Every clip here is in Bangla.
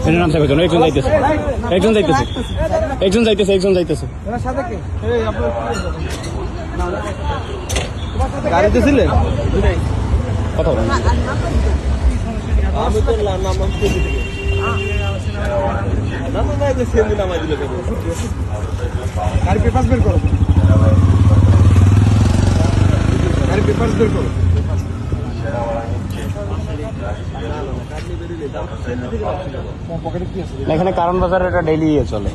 এর নাম থাকবে একজন যাইতেছে একজন যাইতেছে একজন যাইতেছে একজন যাইতেছে গাড়িতে ছিলে কথা বলেন আমি তো নাম থেকে না না না সেন্দি নামাই দিলে গাড়ি পেপার বের করো গাড়ি পেপার বের করো এখানে কারণ বাজার এটা ডেইলি চলে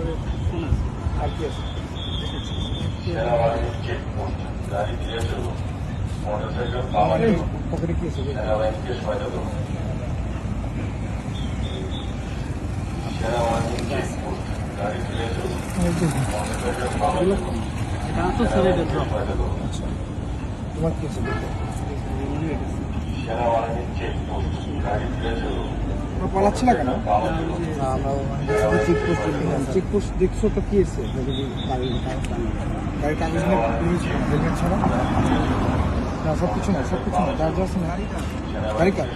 পকেটে কি আছে তোমার কি আছে পালাচ্ছি না কেন চেকপোস্ট দেখছো তো কি এসছে গাড়ির কাগজ হেলমেট ছাড়া না সব কিছু না যা যা আছে না গাড়ি কার